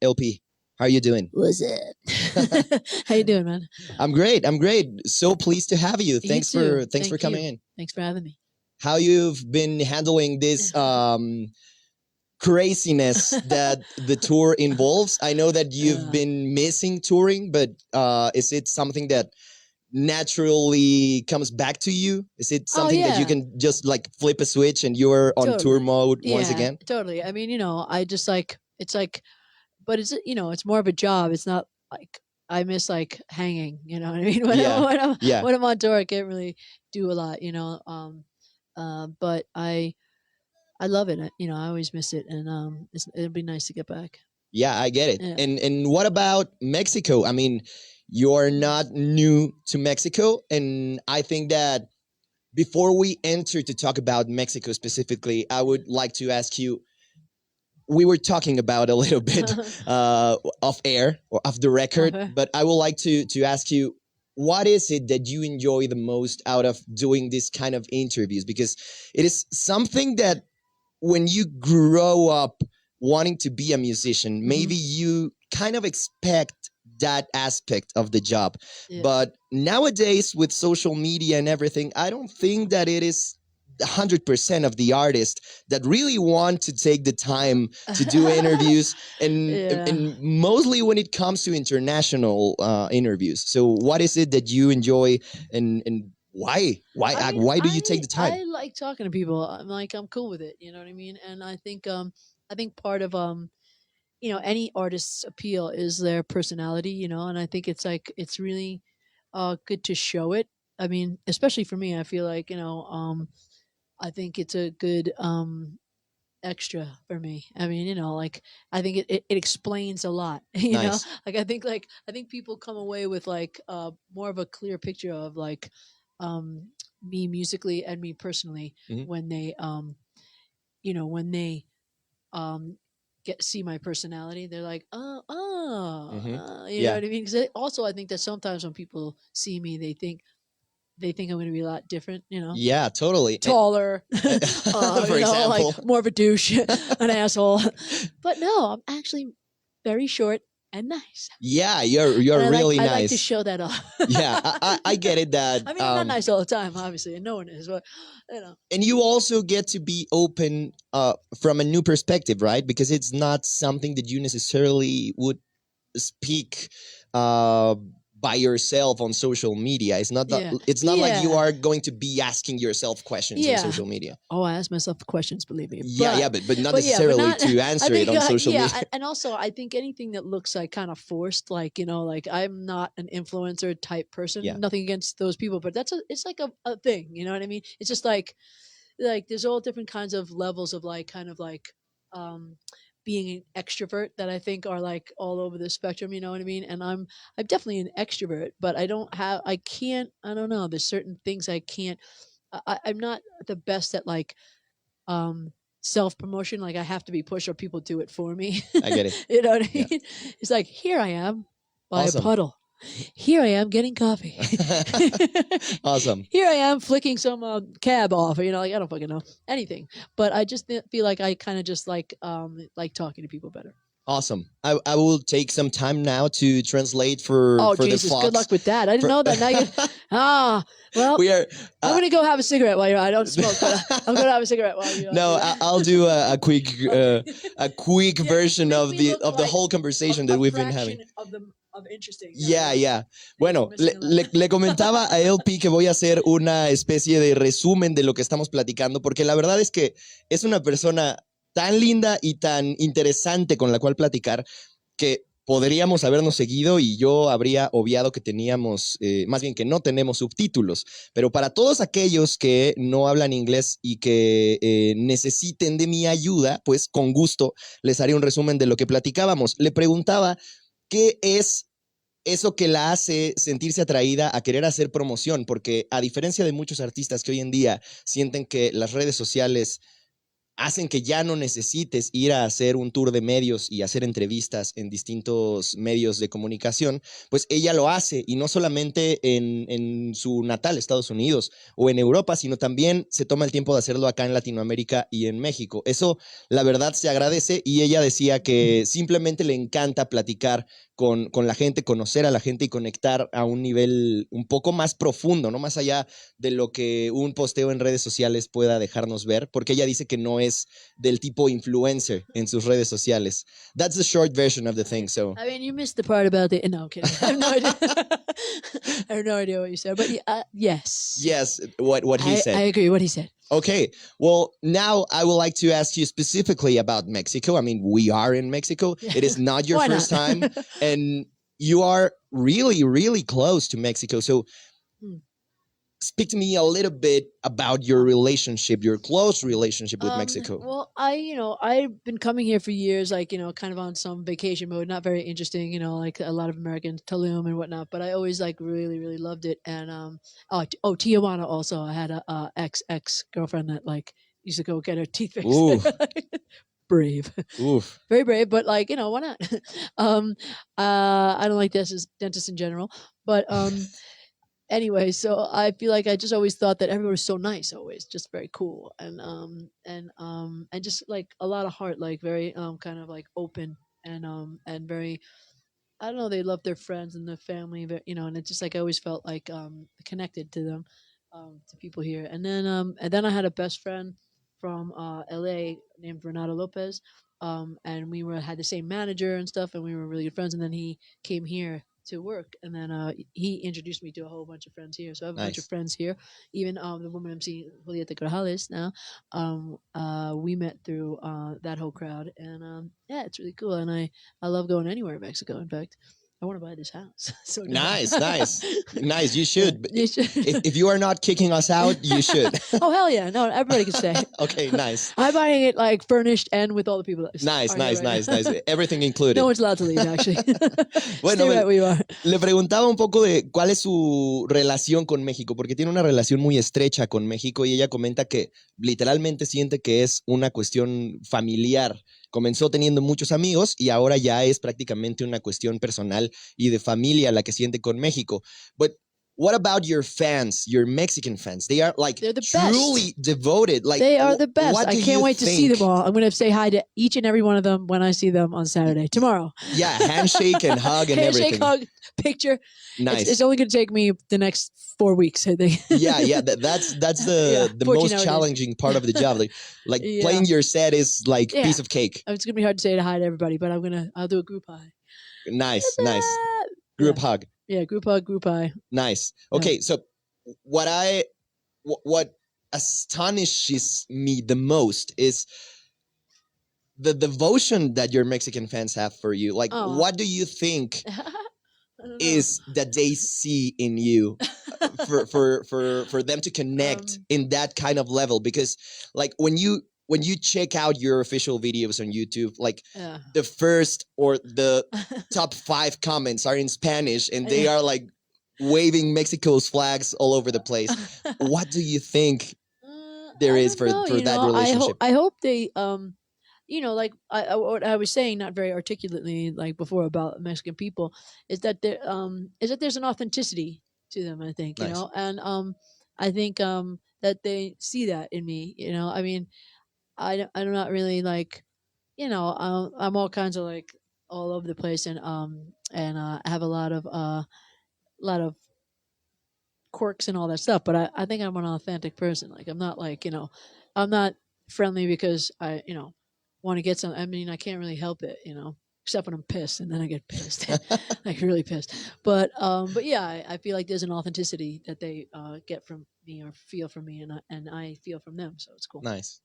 LP. How are you doing? What's up? How you doing, man? I'm great. So pleased to have you. Thanks for coming in. Thanks for having me. How you've been handling this craziness that the tour involves? I know that you've been missing touring, but is it something that naturally comes back to you? Is it something that you can just like flip a switch and you're on tour mode once again? Totally. I mean, I just like, it's like, but it's, it's more of a job. It's not like I miss like hanging, you know what I mean? When I'm on tour, I can't really do a lot, but I love it. I always miss it, and it'll be nice to get back. Yeah, I get it. Yeah. And what about Mexico? I mean, you're not new to Mexico, and I think that before we enter to talk about Mexico specifically, I would like to ask you, we were talking about a little bit off air or off the record, but I would like to ask you, what is it that you enjoy the most out of doing this kind of interviews? Because it is something that when you grow up wanting to be a musician, maybe you kind of expect that aspect of the job. Yeah. But nowadays with social media and everything, I don't think that it is 100% of the artists that really want to take the time to do interviews and mostly when it comes to international interviews. So what is it that you enjoy and why do you take the time? I like talking to people. I'm cool with it, you know what I mean? And I think part of any artist's appeal is their personality, and I think it's like it's really good to show it. I mean, especially for me, I feel like I think it's a good extra for me. I mean, I think it explains a lot. You know, I think people come away with like more of a clear picture of like me musically and me personally when they see my personality. They're like, you know what I mean? Because also I think that sometimes when people see me, they think I'm going to be a lot different, Yeah, totally. Taller, for example, like more of a douche, an asshole. But no, I'm actually very short and nice. Yeah, you're really nice. I like to show that off. Yeah, I get it. That I mean, I'm not nice all the time, obviously, and no one is, but And you also get to be open from a new perspective, right? Because it's not something that you necessarily would speak by yourself on social media. It's not that, it's not like you are going to be asking yourself questions on social media. Oh, I ask myself questions, believe me. But not necessarily to answer it on social media. And also I think anything that looks like kind of forced, like, like I'm not an influencer type person. Yeah. Nothing against those people, but it's like a thing, you know what I mean? It's just like there's all different kinds of levels of like kind of like being an extrovert that I think are like all over the spectrum, you know what I mean? And I'm definitely an extrovert, but I don't know. There's certain things I can't, I'm not the best at like, self-promotion. Like I have to be pushed or people do it for me. I get it. You know what I mean? Yeah. It's like, here I am by a puddle. Here I am getting coffee. Awesome. Here I am flicking some cab off. I don't fucking know anything. But I just feel like I kind of just like talking to people better. Awesome. I will take some time now to translate for Jesus, the Fox. Good luck with that. I didn't know that. Now well, I'm going to go have a cigarette while I don't smoke, but I'm going to have a cigarette while you're No, I'll do a quick version of the whole conversation that we've been having. Bueno, le comentaba a LP que voy a hacer una especie de resumen de lo que estamos platicando, porque la verdad es que es una persona tan linda y tan interesante con la cual platicar que podríamos habernos seguido y yo habría obviado que teníamos, más bien que no tenemos subtítulos, pero para todos aquellos que no hablan inglés y que necesiten de mi ayuda, pues con gusto les haré un resumen de lo que platicábamos. Le preguntaba ¿qué es eso que la hace sentirse atraída a querer hacer promoción? Porque a diferencia de muchos artistas que hoy en día sienten que las redes sociales hacen que ya no necesites ir a hacer un tour de medios y hacer entrevistas en distintos medios de comunicación, pues ella lo hace y no solamente en su natal, Estados Unidos o en Europa, sino también se toma el tiempo de hacerlo acá en Latinoamérica y en México. Eso, la verdad, se agradece y ella decía que simplemente le encanta platicar con la gente, conocer a la gente y conectar a un nivel un poco más profundo, ¿no? Más allá de lo que un posteo en redes sociales pueda dejarnos ver, porque ella dice que no es del tipo influencer en sus redes sociales. That's the short version of the thing, so. I mean, you missed the part about the. No, I'm kidding. I have no idea. I have no idea what you said, but yes. Yes, what he said. I agree. What he said. Okay, well, now I would like to ask you specifically about Mexico. I mean, we are in Mexico. It is not your first time, and you are really, really close to Mexico. So speak to me a little bit about your relationship, your close relationship with Mexico. Well, I've been coming here for years, like, kind of on some vacation mode, not very interesting, like a lot of Americans, Tulum and whatnot, but I always like really, really loved it. And, Tijuana also, I had a ex-girlfriend that like used to go get her teeth fixed. Brave. Oof. Very brave, but like, why not? I don't like dentists in general, but, anyway, so I feel like I just always thought that everyone was so nice, always just very cool, and just like a lot of heart, like very kind of like open and very, I don't know, they love their friends and their family, and it's just like I always felt like connected to them, to people here, and then I had a best friend from LA named Renato Lopez, and we had the same manager and stuff, and we were really good friends, and then he came here to work, and then he introduced me to a whole bunch of friends here. So I have a bunch of friends here. Even the woman I'm seeing, Julieta Grajales, now, we met through that whole crowd, and yeah, it's really cool. And I love going anywhere in Mexico. In fact, I want to buy this house. So nice. You should. You should. If you are not kicking us out, you should. Oh, hell yeah. No, everybody can stay. Okay, nice. I'm buying it like furnished and with all the people that Nice. Everything included. No one's allowed to leave, actually. Bueno, Stay right where you are. Le preguntaba un poco de cuál es su relación con México, porque tiene una relación muy estrecha con México y ella comenta que literalmente siente que es una cuestión familiar. Comenzó teniendo muchos amigos y ahora ya es prácticamente una cuestión personal y de familia la que siente con México. But what about your fans, your Mexican fans? They are like truly devoted. Like, they are the best. I can't wait to see them all. I'm going to say hi to each and every one of them when I see them on Saturday, tomorrow. Yeah, handshake and hug and everything. Handshake, hug, picture. Nice. It's only going to take me the next 4 weeks, I think. Yeah. That's the most challenging part of the job. Like playing your set is like piece of cake. It's going to be hard to say hi to everybody, but I'll do a group hi. Nice. Group hug. Yeah, group hug, group hi. Nice. Okay, so what astonishes me the most is the devotion that your Mexican fans have for you. Like, what do you think is that they see in you for them to connect in that kind of level? Because like when you check out your official videos on YouTube, like the first or the top 5 comments are in Spanish and they are like waving Mexico's flags all over the place. What do you think there is for that relationship? I hope they, like what I was saying, not very articulately, like before, about Mexican people, is that there's an authenticity to them. I think, nice. And I think that they see that in me. I mean, I'm not really like, I'm all kinds of like all over the place, and I have a lot of quirks and all that stuff. But I think I'm an authentic person. Like, I'm not like, I'm not friendly because I want to get some. I mean, I can't really help it, except when I'm pissed, and then I get pissed, like really pissed. But yeah, I feel like there's an authenticity that they get from me or feel from me, and I feel from them. So it's cool. Nice.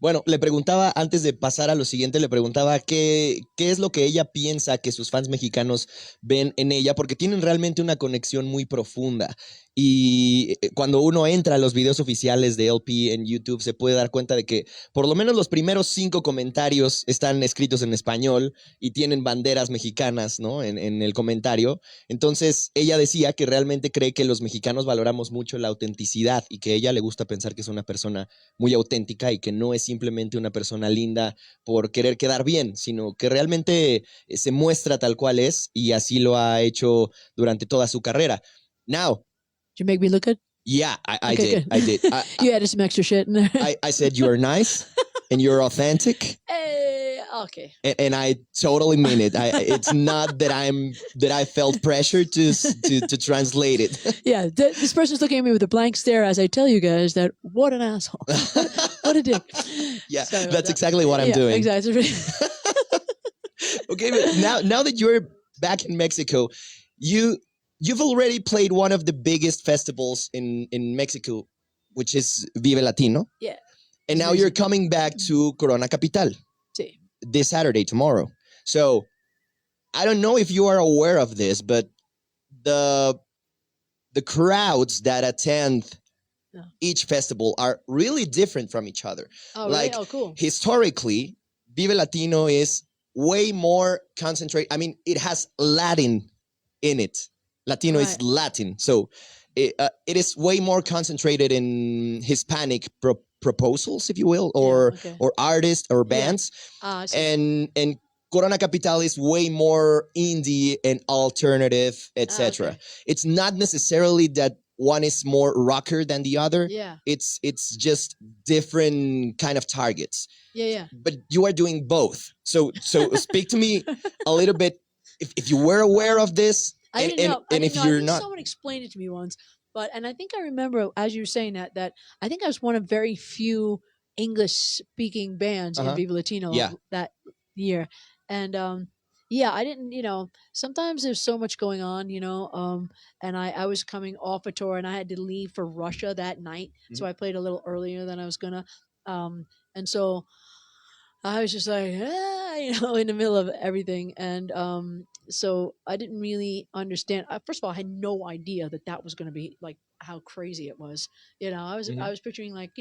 Bueno, le preguntaba, antes de pasar a lo siguiente, le preguntaba qué es lo que ella piensa que sus fans mexicanos ven en ella, porque tienen realmente una conexión muy profunda. Y cuando uno entra a los videos oficiales de LP en YouTube, se puede dar cuenta de que por lo menos los primeros 5 comentarios están escritos en español y tienen banderas mexicanas, ¿no? En el comentario. Entonces, ella decía que realmente cree que los mexicanos valoramos mucho la autenticidad y que a ella le gusta pensar que es una persona muy auténtica y que no es simplemente una persona linda por querer quedar bien, sino que realmente se muestra tal cual es y así lo ha hecho durante toda su carrera. Now, Did you make me look good? yeah, I Okay, did. good. I did. You added some extra shit in there. I said you're nice and you're authentic. Hey, okay. And I totally mean it. It's not that I felt pressure to translate it. Yeah, this person's looking at me with a blank stare as I tell you guys that what an asshole. What a dick. Yeah, Sorry about that's that. exactly what I'm doing. Exactly. Okay, but now that you're back in Mexico, you've already played one of the biggest festivals in Mexico, which is Vive Latino. Yeah. And It's now you're amazing. coming back to Corona Capital Sí. this Saturday, tomorrow. So I don't know if you are aware of this, but the the crowds that attend No. each festival are really different from each other. Oh, really? Like Oh, cool. historically, Vive Latino is way more concentrated. I mean, it has Latin in it. Latino is Right. Latin, so it is way more concentrated in Hispanic proposals, if you will, or okay. or artists or Yeah. bands, I see. and Corona Capital is way more indie and alternative, etc. Okay. It's not necessarily that one is more rocker than the other. Yeah. It's just different kind of targets. Yeah. But you are doing both. So speak to me a little bit if you were aware of this, I and, didn't know. and if I you're think not. someone explained it to me once, and I think I remember as you were saying that I think I was one of very few English speaking bands in Uh-huh. Viva Latino Yeah. that year, and yeah, I didn't. Sometimes there's so much going on, and I was coming off a tour and I had to leave for Russia that night, so I played a little earlier than I was gonna, and so I was just like, in the middle of everything. And so I didn't really understand. First of all, I had no idea that was going to be like how crazy it was. I was picturing like,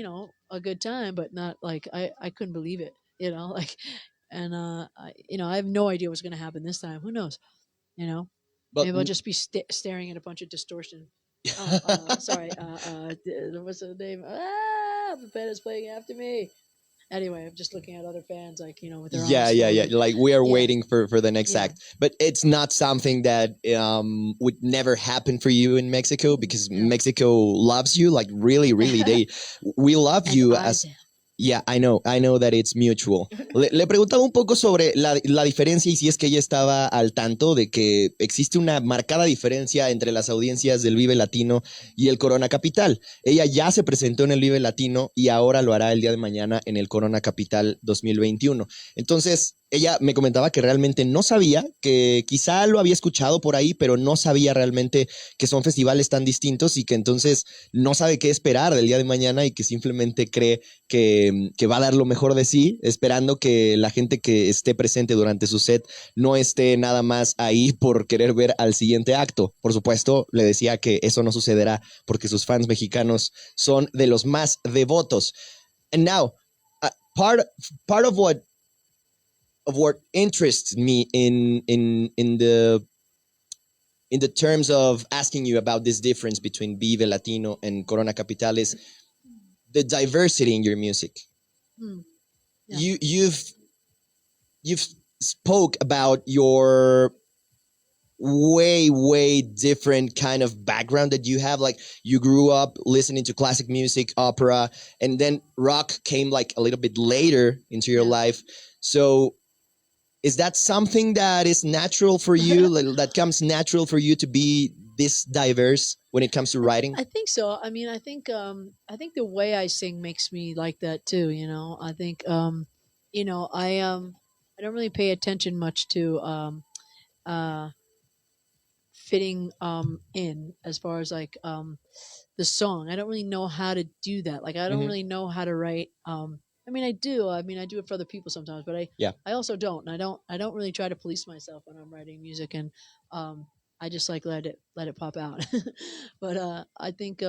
a good time, but not like, I couldn't believe it, like, and, I have no idea what's going to happen this time. Who knows? You know, But maybe I'll just be staring at a bunch of distortion. Sorry. What's the name? The band is playing after me. Anyway, I'm just looking at other fans, like, with their yeah, arms yeah, yeah. folded. Like we are Yeah. waiting for the next Yeah. act, but it's not something that would never happen for you in Mexico because No. Mexico loves you, like really, really. We love And you I as. do. Yeah, I know that it's mutual. Le preguntaba un poco sobre la diferencia y si es que ella estaba al tanto de que existe una marcada diferencia entre las audiencias del Vive Latino y el Corona Capital. Ella ya se presentó en el Vive Latino y ahora lo hará el día de mañana en el Corona Capital 2021. Entonces, ella me comentaba que realmente no sabía, que quizá lo había escuchado por ahí, pero no sabía realmente que son festivales tan distintos y que entonces no sabe qué esperar del día de mañana y que simplemente cree que va a dar lo mejor de sí, esperando que la gente que esté presente durante su set no esté nada más ahí por querer ver al siguiente acto. Por supuesto, le decía que eso no sucederá porque sus fans mexicanos son de los más devotos. And now, part of what interests me in the terms of asking you about this difference between Vive Latino and Corona Capital is the diversity in your music. Yeah. You've spoke about your way different kind of background that you have. Like you grew up listening to classic music, opera, and then rock came like a little bit later into your life. So is that something that is natural for you, that comes natural for you to be this diverse when it comes to writing? I think so. I mean, I think the way I sing makes me like that too. I think I don't really pay attention much to uh, fitting in as far as like the song. I don't really know how to do that. Like I don't really know how to write. I mean, I do. I mean, I do it for other people sometimes, but I also don't. And I don't really try to police myself when I'm writing music. And I just like let it pop out. But I think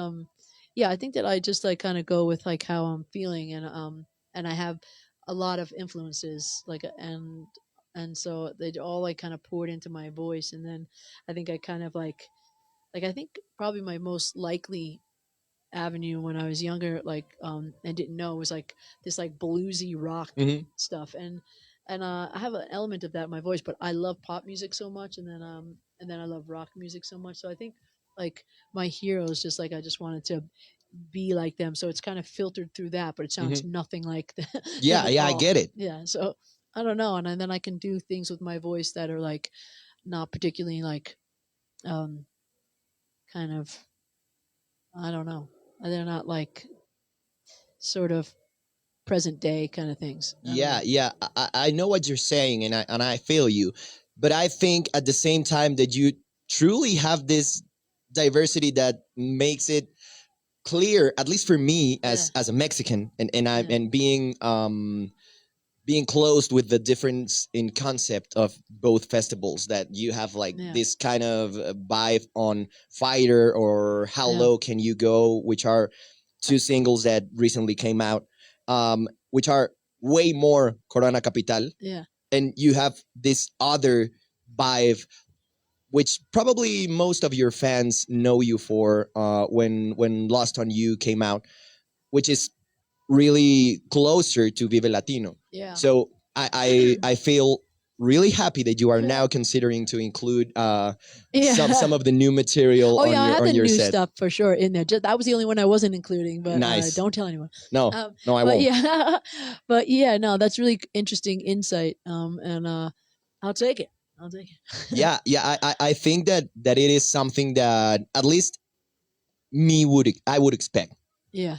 yeah, I think that I just like kind of go with like how I'm feeling, and I have a lot of influences like and so they all like kind of poured into my voice, and then I think I kind of like I think probably my most likely avenue when I was younger, like and didn't know, was like this like bluesy rock Hmm. stuff, and I have an element of that in my voice, but I love pop music so much, and then I love rock music so much. So I think like my heroes, just like I just wanted to be like them, so it's kind of filtered through that, but it sounds Hmm. nothing like them Yeah, at yeah, I all. get it. Yeah, so I don't know, and then I can do things with my voice that are like not particularly like um kind of, I don't know, they're not like sort of present day kind of things. I don't Yeah, know. yeah, I know what you're saying, and I feel you, but I think at the same time that you truly have this diversity that makes it clear, at least for me Yeah, as a Mexican, yeah, and being closed with the difference in concept of both festivals, that you have like yeah, this kind of vibe on Fighter or How yeah, Low Can You Go, which are two singles that recently came out, which are way more Corona Capital, yeah, and you have this other vibe which probably most of your fans know you for, when Lost on You came out, which is really closer to Vive Latino. yeah, So I feel really happy that you are now considering to include yeah. some of the new material Oh yeah, I have on the your new set. stuff for sure in there. Just that was the only one I wasn't including, but Nice. don't tell anyone. No, Um, no, I but won't. yeah, but yeah, no, that's really interesting insight. And I'll take it. I'll take it. Yeah, yeah. I think that it is something that at least I would expect. Yeah,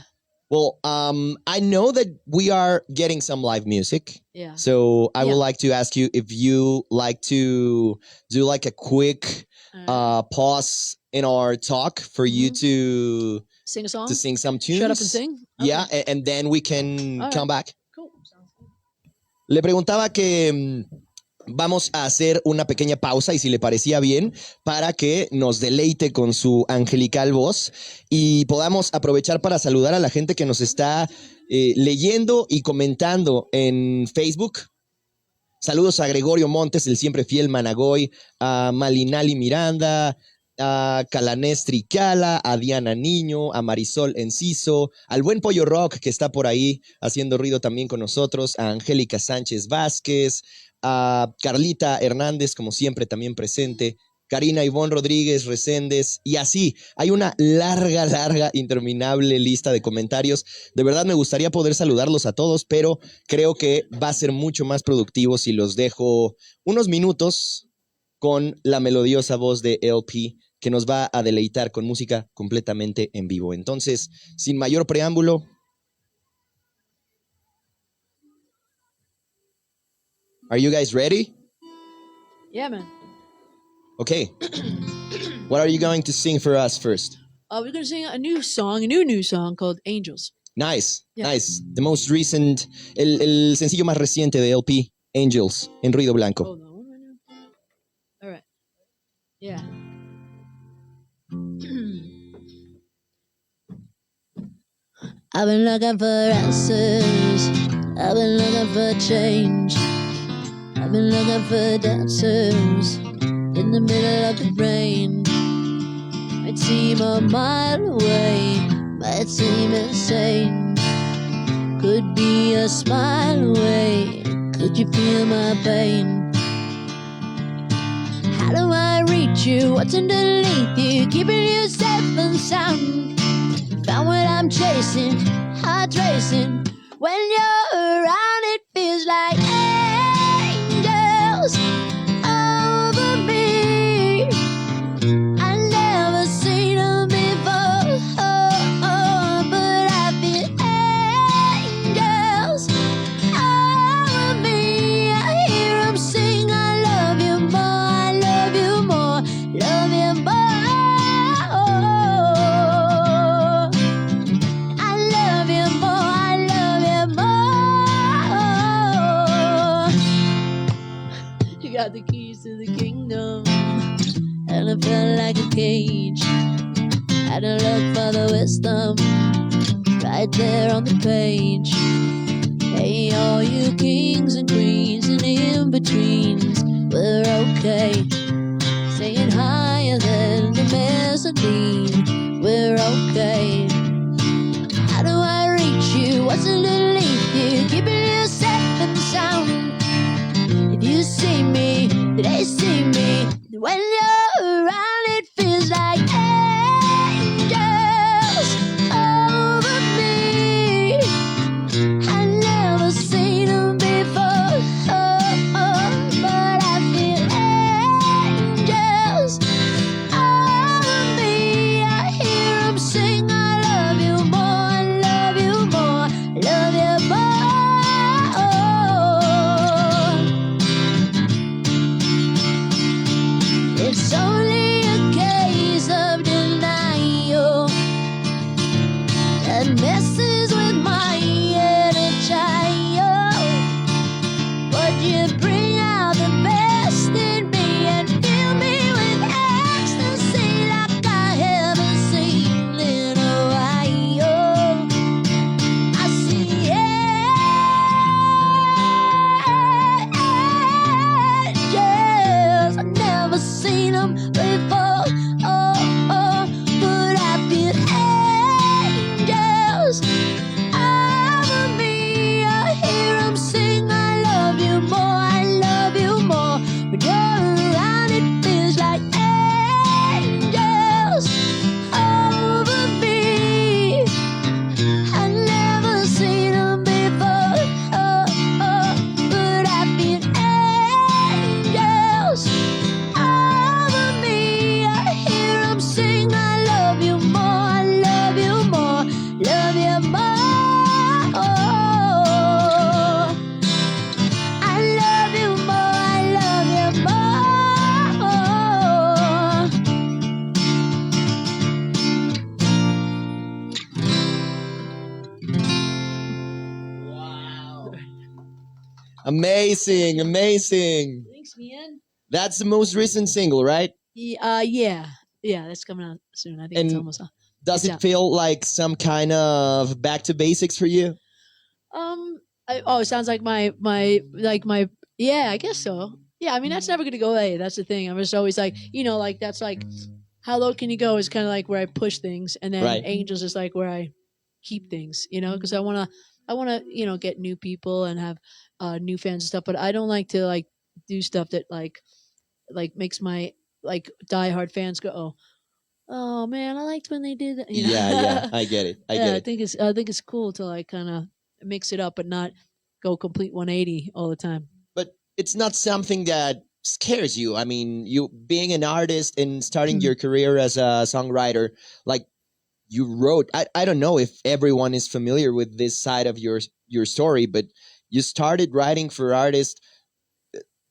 Well, I know that we are getting some live music. yeah, So I would yeah. like to ask you if you like to do like a quick All right. pause in our talk for you Mm-hmm. Sing a to song. sing some Shut up and tunes. sing. Yeah, Okay. and then we can All come right. back. Cool. Sounds good. Le preguntaba que vamos a hacer una pequeña pausa y si le parecía bien para que nos deleite con su angelical voz y podamos aprovechar para saludar a la gente que nos está leyendo y comentando en Facebook. Saludos a Gregorio Montes, el siempre fiel Managoy, a Malinali Miranda, a Calanés Tricala, a Diana Niño, a Marisol Enciso, al buen Pollo Rock que está por ahí haciendo ruido también con nosotros, a Angélica Sánchez Vázquez, a Carlita Hernández, como siempre también presente, Karina Ivonne Rodríguez Reséndez, y así, hay una larga, larga, interminable lista de comentarios. De verdad me gustaría poder saludarlos a todos, pero creo que va a ser mucho más productivo si los dejo unos minutos con la melodiosa voz de LP, que nos va a deleitar con música completamente en vivo. Entonces, sin mayor preámbulo, are you guys ready? Yeah, man. Okay. What are you going to sing for us first? We're gonna sing a new song called Angels. Nice, Yeah. nice. The most recent, el sencillo más reciente de LP, Angels, en Ruido Blanco. Hold on one minute. All right. Yeah. I've been looking for answers. I've been looking for change. I've been looking for dancers in the middle of the rain. Might seem a mile away, might seem insane. Could be a smile away. Could you feel my pain? How do I reach you? What's underneath you? Keeping you safe and sound. Found what I'm chasing, heart racing. When you're around, it feels like angels over me. I never seen them before, but I feel angels over me. I hear them sing, I love you more, I love you more, love you more. I love you more, I love you more. You got the keys to the kingdom. and I felt like a cage. Had to look for the wisdom right there on the page. Hey, all you kings and queens and in-betweens, we're okay. Singing higher than the mezzanine, we're okay. How do I reach you? What's underneath you? Keeping you safe and sound. Did you see me? Did they see me? When you're around, it feels like angels over me. I never seen them before, but I feel angels over me. I hear them sing, I love you more, I love you more, love you more. It's only a case of denial that messes with my inner child. But you bring out the best in me and fill me with ecstasy like I haven't seen in a while. I see angels, I've never seen them before, but I feel angels over me. I hear them sing, I love you more, I love you more. When you're around, it feels like angels over me. I never seen them before, but I feel angels over me. I hear them sing, I love you more, I love you more, love you more. I love you more, I love you Wow. Amazing, amazing. Thanks, man. That's the most recent single, right? Yeah, that's coming out soon. I think it's And almost out. does It's it out. feel like some kind of back to basics for you? It sounds like my yeah, I guess so. Yeah, I mean that's never gonna go away. That's the thing. I'm just always like, like that's like how low can you go is kind of like where I push things, and then Right. Angels is like where I keep things, because I wanna get new people and have new fans and stuff, but I don't like to like do stuff that makes my like diehard fans go, oh man, I liked when they did that. Yeah, I get it. I Yeah, get I it. think it's cool to like kind of mix it up, but not go complete 180 all the time. But it's not something that scares you. I mean, you being an artist and starting your career as a songwriter, like you wrote, I don't know if everyone is familiar with this side of your story, but you started writing for artists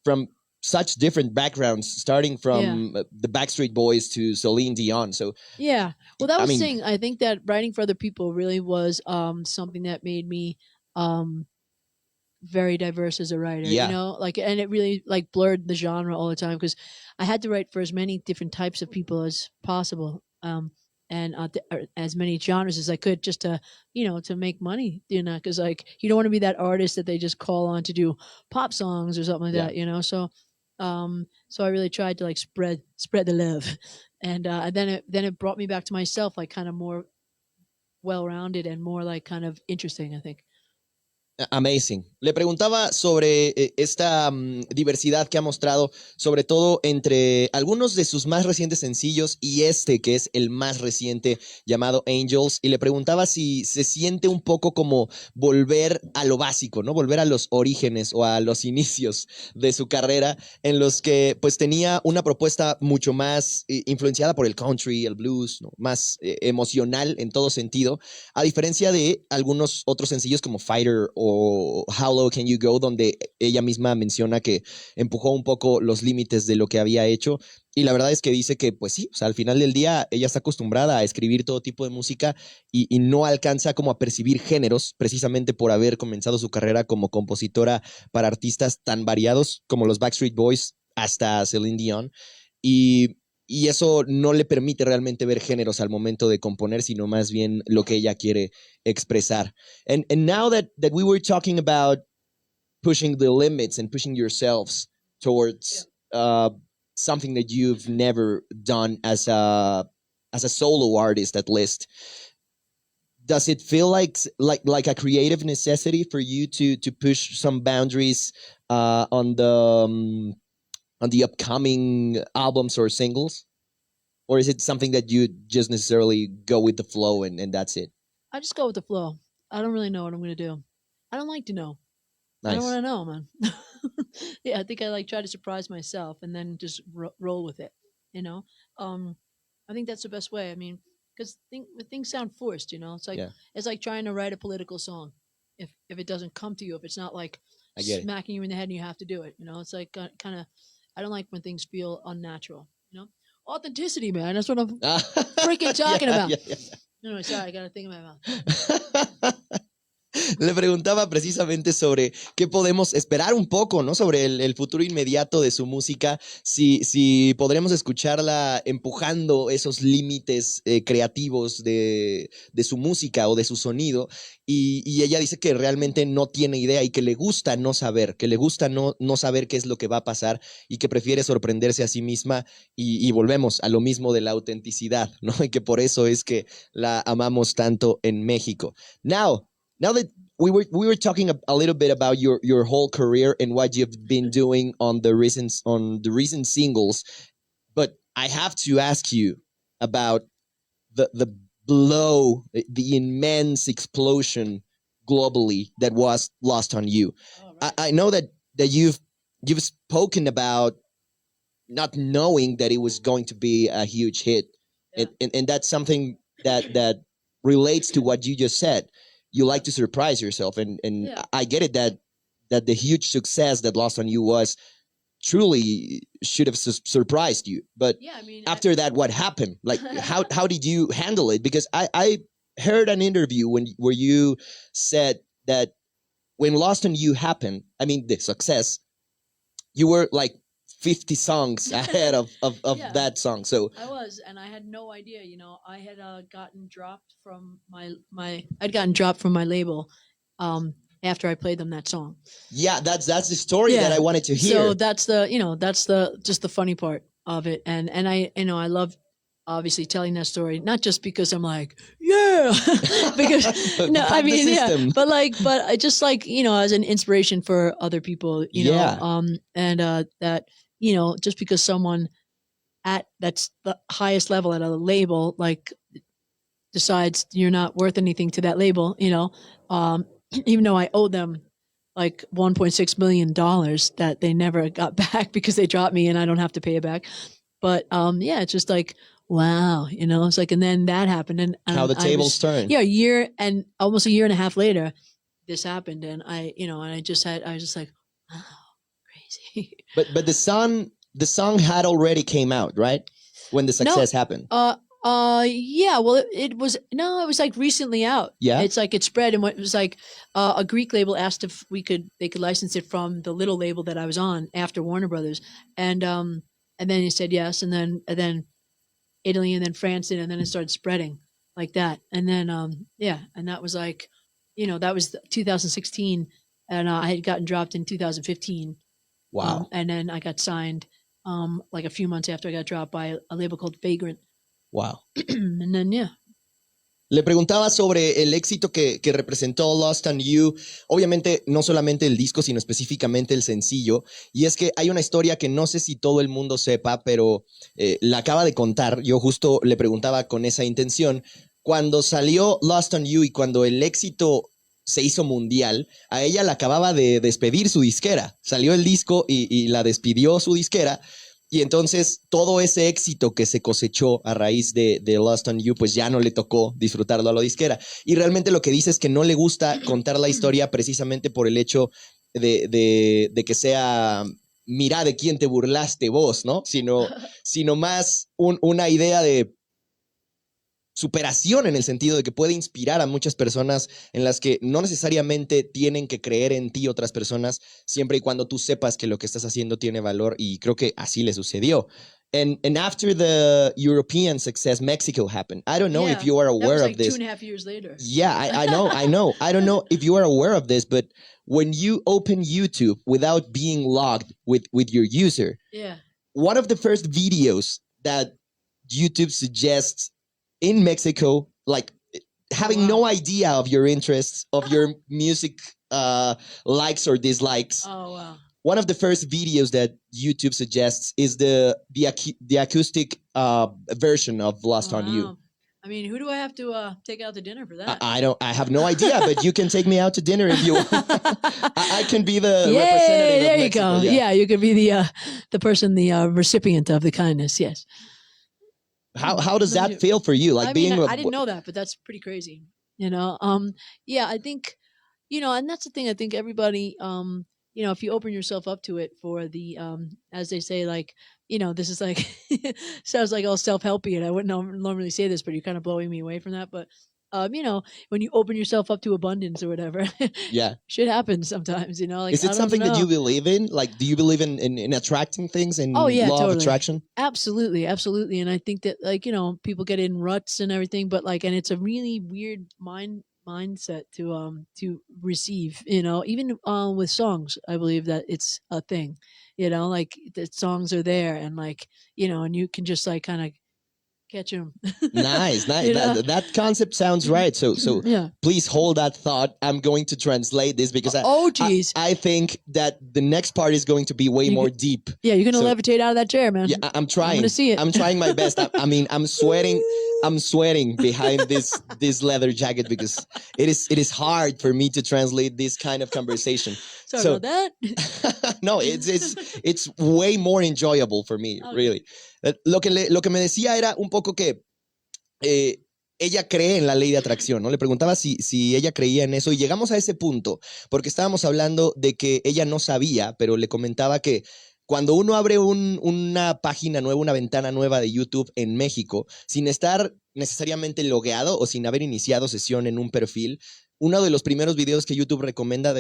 from such different backgrounds, starting from the Backstreet Boys to Celine Dion. So Yeah. Well, that I was the mean, thing. I think that writing for other people really was something that made me um very diverse as a writer, yeah, like, and it really like blurred the genre all the time because I had to write for as many different types of people as possible. And as many genres as I could, just to to make money, because like you don't want to be that artist that they just call on to do pop songs or something like yeah. that. So I really tried to like spread the love, and then it brought me back to myself, like kind of more well rounded and more like kind of interesting, I think. Amazing. Le preguntaba sobre esta diversidad que ha mostrado, sobre todo entre algunos de sus más recientes sencillos y este que es el más reciente llamado Angels, y le preguntaba si se siente un poco como volver a lo básico, ¿no? Volver a los orígenes o a los inicios de su carrera, en los que pues tenía una propuesta mucho más influenciada por el country, el blues, ¿no? Más emocional en todo sentido, a diferencia de algunos otros sencillos como Fighter o How Low Can You Go, donde ella misma menciona que empujó un poco los límites de lo que había hecho. Y la verdad es que dice que, pues sí, o sea, al final del día ella está acostumbrada a escribir todo tipo de música y no alcanza como a percibir géneros, precisamente por haber comenzado su carrera como compositora para artistas tan variados como los Backstreet Boys hasta Celine Dion. Y y eso no le permite realmente ver géneros al momento de componer, sino más bien lo que ella quiere expresar. And now that we were talking about pushing the limits and pushing yourselves towards something that you've never done as a solo artist, at least, does it feel like a creative necessity for you to push some boundaries on the upcoming albums or singles? Or is it something that you just necessarily go with the flow and that's it? I just go with the flow. I don't really know what I'm going to do. I don't like to know. I don't Nice. want to know, man. Yeah, I think I like try to surprise myself and then just roll with it. You know, I think that's the best way. I mean, because things sound forced. You know, Yeah, it's like trying to write a political song. If it doesn't come to you, if it's not like I get it. smacking you in the head and you have to do it. You know, it's like kind of. I don't like when things feel unnatural. You know, authenticity, man. That's what I'm freaking talking Yeah, about. yeah, yeah. Anyway, sorry, I got a thing in my mouth. Le preguntaba precisamente sobre qué podemos esperar un poco, ¿no? Sobre el futuro inmediato de su música, si podremos escucharla empujando esos límites creativos de su música o de su sonido, y ella dice que realmente no tiene idea y que le gusta no saber, que le gusta no saber qué es lo que va a pasar y que prefiere sorprenderse a sí misma y volvemos a lo mismo de la autenticidad, ¿no? Y que por eso es que la amamos tanto en México. Now that we were talking a little bit about your whole career and what you've been doing on the recent singles, but I have to ask you about the blow, the immense explosion globally that was Lost on You. Oh, right. I know that you've spoken about not knowing that it was going to be a huge hit, Yeah. and that's something that relates to what you just said. You like to surprise yourself, and Yeah. I get it that the huge success that Lost on You was truly should have surprised you. But Yeah, I mean, after that, what happened? Like, how did you handle it? Because I heard an interview where you said that when Lost on You happened, I mean the success, you were like 50 songs ahead of Yeah. that song. So I was, and I had no idea. You know, I had gotten dropped from I'd gotten dropped from my label after I played them that song. yeah, that's the story that I wanted to hear. So that's the just the funny part of it, and I I love obviously telling that story, not just because I'm like yeah, because no, I Pump the mean system. but I just like as an inspiration for other people, Yeah. and that just because someone that's the highest level at a label like decides you're not worth anything to that label, even though I owe them like $1.6 million that they never got back because they dropped me and I don't have to pay it back. But yeah, it's just like, wow, it's like, and then that happened. And How the tables turn. Yeah, almost a year and a half later, this happened. And I was just like, wow, crazy. But the song had already came out, right? When the success happened. Yeah, well, it was like recently out. Yeah. It's like it spread, and it was like a Greek label asked if they could license it from the little label that I was on after Warner Brothers, and then he said yes, and then Italy, and then France did, and then it started spreading like that, and then yeah, and that was like, that was 2016, and I had gotten dropped in 2015. Wow. And then I got signed like a few months after I got dropped by a label called Vagrant. Wow. And then, yeah. Le preguntaba sobre el éxito que representó Lost on You, obviamente no solamente el disco, sino específicamente el sencillo, y es que hay una historia que no sé si todo el mundo sepa, pero la acaba de contar, yo justo le preguntaba con esa intención, cuando salió Lost on You y cuando el éxito se hizo mundial, a ella la acababa de despedir su disquera, salió el disco y la despidió su disquera. Y entonces todo ese éxito que se cosechó a raíz de Lost on You, pues ya no le tocó disfrutarlo a la disquera. Y realmente lo que dice es que no le gusta contar la historia precisamente por el hecho de que sea, mira de quién te burlaste vos, ¿no? Sino más una idea de superación en el sentido de que puede inspirar a muchas personas en las que no necesariamente tienen que creer en ti otras personas, siempre y cuando tú sepas que lo que estás haciendo tiene valor, y creo que así le sucedió. And after the European success, Mexico happened. I don't know if Yeah, you are that aware was of like this. 2.5 years later. Yeah, I know. I don't know if you are aware of this, but when you open YouTube without being logged with your user, Yeah. one of the first videos that YouTube suggests in Mexico, like Oh having wow. no idea of your interests, of your music uh, likes or dislikes, Oh wow. one of the first videos that YouTube suggests is the acoustic version of Lost on You. Wow. I mean, who do I have to take out to dinner for that? I don't. I have no idea, but you can take me out to dinner if you want. I can be the Yay! representative There of you Mexico. go. Yeah. Yeah, you could be the person, the recipient of the kindness. Yes. How does No, that feel for you? Like I mean, being I didn't know that, but that's pretty crazy. You know. Yeah, I think, and that's the thing. I think everybody, if you open yourself up to it for the, as they say, like, this is like, sounds like all self-helpy, and I wouldn't normally say this, but you're kind of blowing me away from that. But, when you open yourself up to abundance or whatever, yeah. shit happens sometimes. Like Is it I don't something that you know. believe in? Like, do you believe in attracting things Oh and yeah, law of totally. attraction? Absolutely, absolutely. And I think that, like, people get in ruts and everything, but like, and it's a really weird mindset to receive, even with songs. I believe that it's a thing, like the songs are there, and like, and you can just like kind of catch them. Nice, nice. you know That concept sounds right. So yeah. please hold that thought. I'm going to translate this because Oh geez. I think that the next part is going to be way more deep. Yeah, you're gonna So levitate out of that chair, man. yeah, I'm trying. I'm gonna see it. I'm trying my best. I mean, I'm sweating. I'm sweating behind this leather jacket because it is hard for me to translate this kind of conversation. Sorry So about that. no, it's way more enjoyable for me, Okay. really. Lo que me decía era un poco que ella cree en la ley de atracción, ¿no? Le preguntaba si ella creía en eso y llegamos a ese punto porque estábamos hablando de que ella no sabía, pero le comentaba que cuando uno abre una página nueva, una ventana nueva de YouTube en México, sin estar necesariamente logueado o sin haber iniciado sesión en un perfil, uno de los primeros videos que YouTube recomienda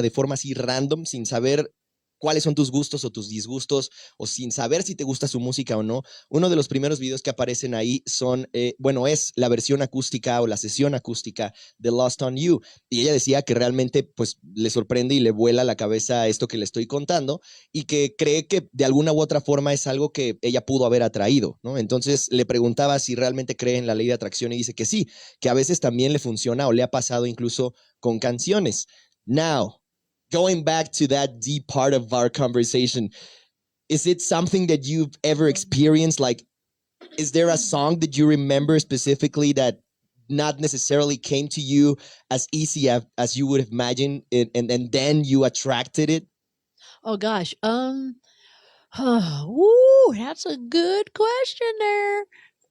de forma así random, sin saber cuáles son tus gustos o tus disgustos, o sin saber si te gusta su música o no, uno de los primeros videos que aparecen ahí es la versión acústica o la sesión acústica de Lost on You. Y ella decía que realmente pues le sorprende y le vuela la cabeza esto que le estoy contando y que cree que de alguna u otra forma es algo que ella pudo haber atraído, ¿no? Entonces le preguntaba si realmente cree en la ley de atracción y dice que sí, que a veces también le funciona o le ha pasado incluso con canciones. Now, going back to that deep part of our conversation, is it something that you've ever experienced? Like, is there a song that you remember specifically that not necessarily came to you as easy as you would have imagined it, and then you attracted it? Oh gosh. Woo, that's a good question there.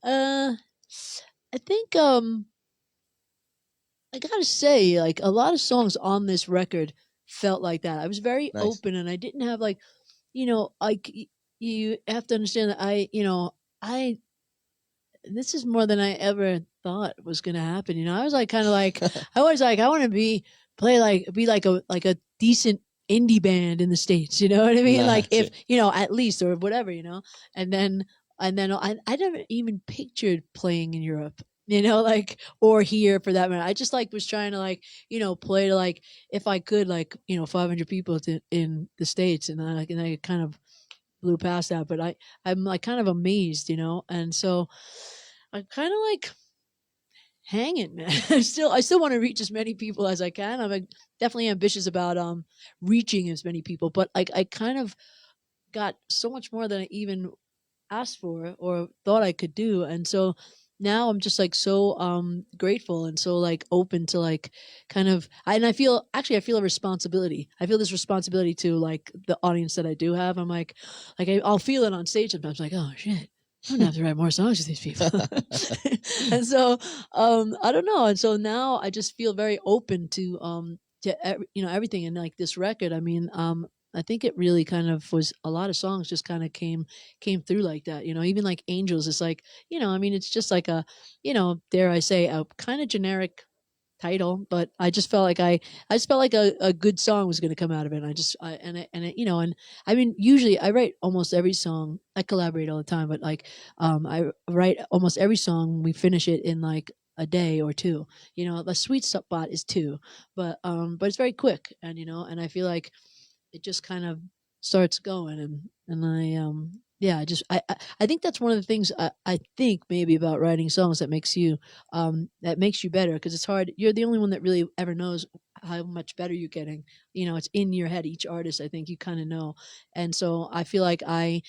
I think I gotta say, like a lot of songs on this record felt like that. I was very Nice. open, and I didn't have like, like you have to understand that I this is more than I ever thought was gonna happen. I was like kind of like I was like I want to be like a decent indie band in the States. You know what I mean? Like if Gotcha. at least or whatever. And then I never even pictured playing in Europe. Like or here for that matter. I just like was trying to like play to like if I could like 500 people in the States, and I kind of blew past that. But I'm like kind of amazed, and so I'm kind of like hanging, man. I still want to reach as many people as I can. I'm like, definitely ambitious about reaching as many people, but like I kind of got so much more than I even asked for or thought I could do, and so now I'm just like so grateful and so like open to like kind of and I feel a responsibility. I feel this responsibility to like the audience that I do have. I'm like I'll feel it on stage sometimes, like, oh shit, I'm gonna have to write more songs with these people. And so I don't know. And so now I just feel very open to everything. And like this record, I mean, I think it really kind of was a lot of songs just kind of came through like that. Even like Angels is like, I mean, it's just like a, dare I say, a kind of generic title, but I just felt like I just felt like a good song was going to come out of it. And and I mean, usually I write almost every song. I collaborate all the time, but like, I write almost every song. We finish it in like a day or two. The sweet spot is two, but it's very quick, and I feel like it just kind of starts going, and I just I think that's one of the things I think maybe about writing songs that makes you better, because it's hard. You're the only one that really ever knows how much better you're getting. It's in your head. Each artist, I think, you kind of know, and so I feel like I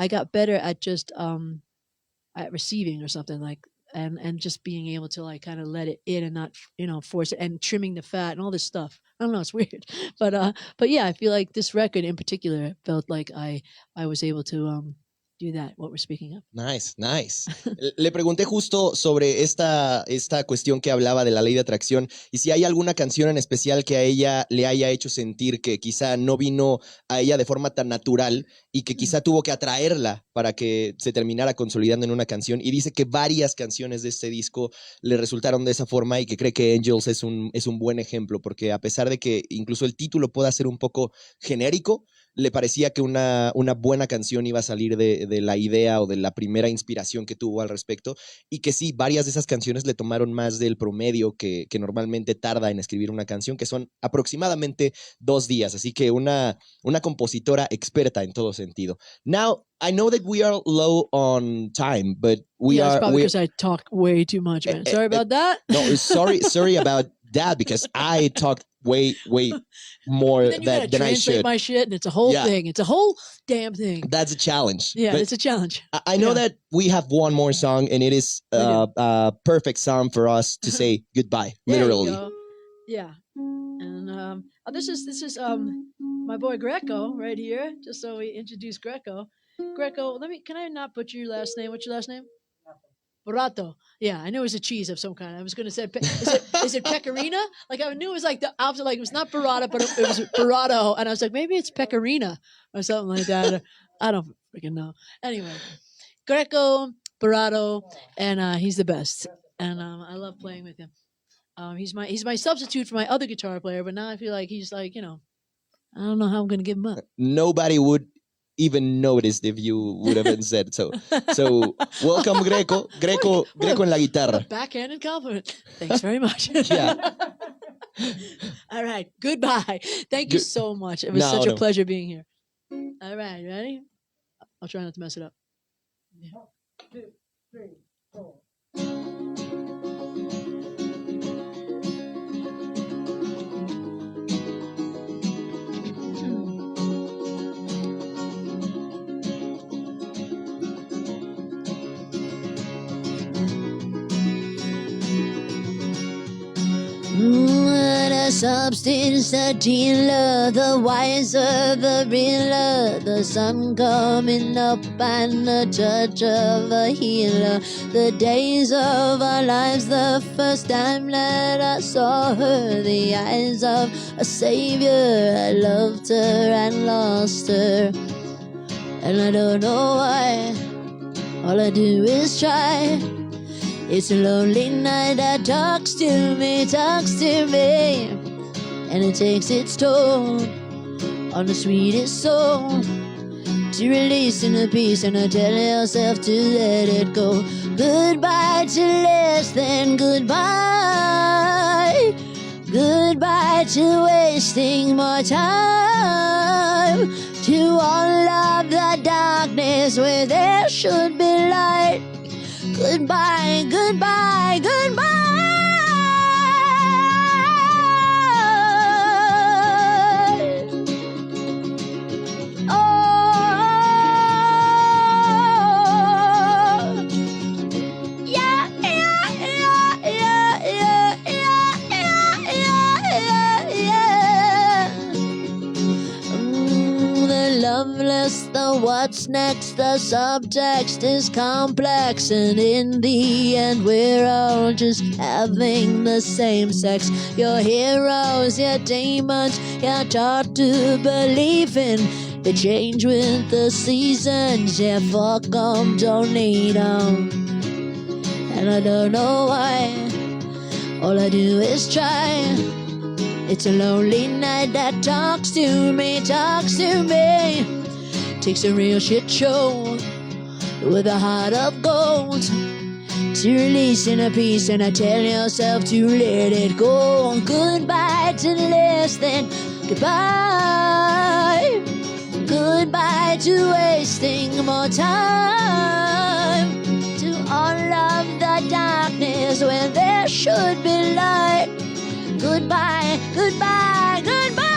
got better at just at receiving or something, like, and just being able to like kind of let it in and not force it, and trimming the fat and all this stuff. I don't know, it's weird, but yeah, I feel like this record in particular felt like I was able to do that, what we're speaking of. Nice, nice. Le pregunté justo sobre esta cuestión que hablaba de la ley de atracción, y si hay alguna canción en especial que a ella le haya hecho sentir que quizá no vino a ella de forma tan natural y que quizá tuvo que atraerla para que se terminara consolidando en una canción. Y dice que varias canciones de este disco le resultaron de esa forma, y que cree que Angels es un buen ejemplo, porque a pesar de que incluso el título pueda ser un poco genérico, le parecía que una buena canción iba a salir de la idea o de la primera inspiración que tuvo al respecto, y que sí, varias de esas canciones le tomaron más del promedio que normalmente tarda en escribir una canción, que son aproximadamente 2 días, así que una compositora experta en todo sentido. Now, I know that we are low on time, but it's probably because I talk way too much, man. Sorry about that. No, sorry about that, because I talked way more than I should. Translate my shit, and it's a whole thing. It's a whole damn thing. That's a challenge. Yeah, it's a challenge. I know that we have one more song, and it is a perfect song for us to say goodbye, literally. Yeah. And this is my boy Greco right here. Just so we introduce Greco. Greco, can I not butcher your last name? What's your last name? Barato. Yeah, I knew it was a cheese of some kind. I was going to say, is it pecorina? Like, I knew it was like the opposite. Like, it was not burrata, but it was barato. And I was like, maybe it's pecorina or something like that. I don't freaking know. Anyway, Greco, Barato, and he's the best. And I love playing with him. He's my substitute for my other guitar player, but now I feel like he's like, I don't know how I'm going to give him up. Nobody would even noticed if you would have said so. So welcome, Greco en la guitarra. Backhanded compliment. Thanks very much. Yeah. All right. Goodbye. Thank you so much. It was such a pleasure being here. All right. Ready? I'll try not to mess it up. 1, 2, 3, 4. The substance, the dealer, the wiser, the realer, the sun coming up and the touch of a healer. The days of our lives, the first time that I saw her, the eyes of a savior. I loved her and lost her, and I don't know why. All I do is try. It's a lonely night that talks to me, and it takes its toll on the sweetest soul. To release inner peace, and I tell yourself to let it go. Goodbye to less than goodbye. Goodbye to wasting more time. To all of the darkness where there should be light. Goodbye, goodbye, goodbye. Oh, yeah, yeah, yeah, yeah, yeah, yeah, yeah, yeah. The loveless, the what's next, the subtext is complex, and in the end we're all just having the same sex. Your heroes, your demons, you're taught to believe in the change with the seasons. Yeah, fuck 'em, don't need 'em, and I don't know why. All I do is try. It's a lonely night that talks to me, talks to me. Takes a real shit show with a heart of gold to release inner peace, and I tell yourself to let it go. Goodbye to listening, goodbye. Goodbye to wasting more time, to all of the darkness when there should be light. Goodbye, goodbye, goodbye.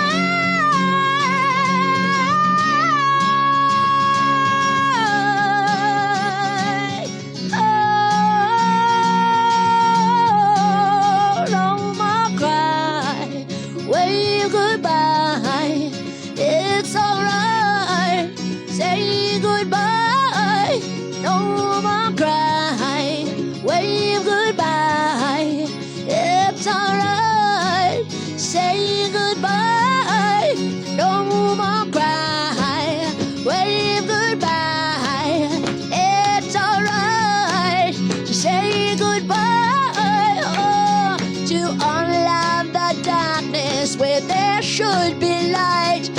Oh, no more cry. Wave goodbye. It's alright. Say goodbye. No more cry. Wave goodbye. It's alright. Say goodbye. No more cry. Wave goodbye. It's alright to say goodbye. Oh, to all of the darkness where there should be light.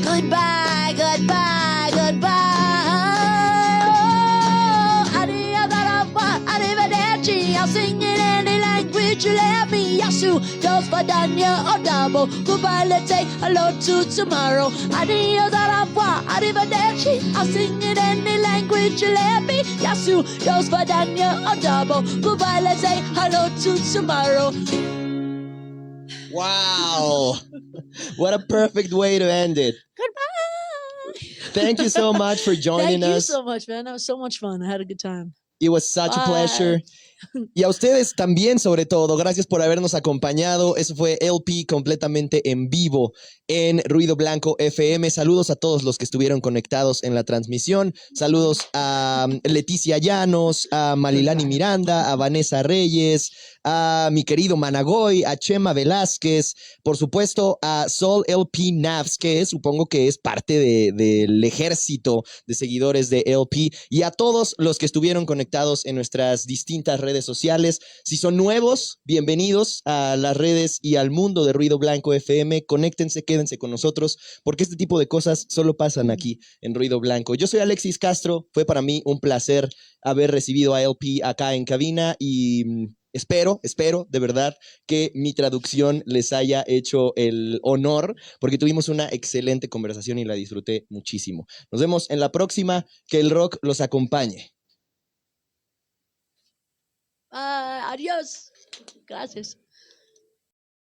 Goodbye, goodbye, goodbye. Oh, arrivederci. I'll sing in any language you let me. Yasu, dos padania or double. Goodbye, let's say hello to tomorrow. Adios, arrivederci. I'll sing in any language you let me. Yasu, dos padania or double. Goodbye, let's say hello to tomorrow. Wow. What a perfect way to end it. Goodbye. Thank you so much for joining Thank you us. so much, man. That was so much fun. I had a good time. It was such a Bye. pleasure. Y a ustedes también, sobre todo, gracias por habernos acompañado. Eso fue LP completamente en vivo en Ruido Blanco FM. Saludos a todos los que estuvieron conectados en la transmisión. Saludos a Leticia Llanos, a Malilani Miranda, a Vanessa Reyes, a mi querido Managoy, a Chema Velázquez, por supuesto a Sol LP Navs, que supongo que es parte del ejército de seguidores de LP, y a todos los que estuvieron conectados en nuestras distintas redes sociales. Si son nuevos, bienvenidos a las redes y al mundo de Ruido Blanco FM. Conéctense, quédense con nosotros, porque este tipo de cosas solo pasan aquí en Ruido Blanco. Yo soy Alexis Castro. Fue para mí un placer haber recibido a LP acá en cabina y espero de verdad que mi traducción les haya hecho el honor, porque tuvimos una excelente conversación y la disfruté muchísimo. Nos vemos en la próxima. Que el rock los acompañe. Adiós. Gracias.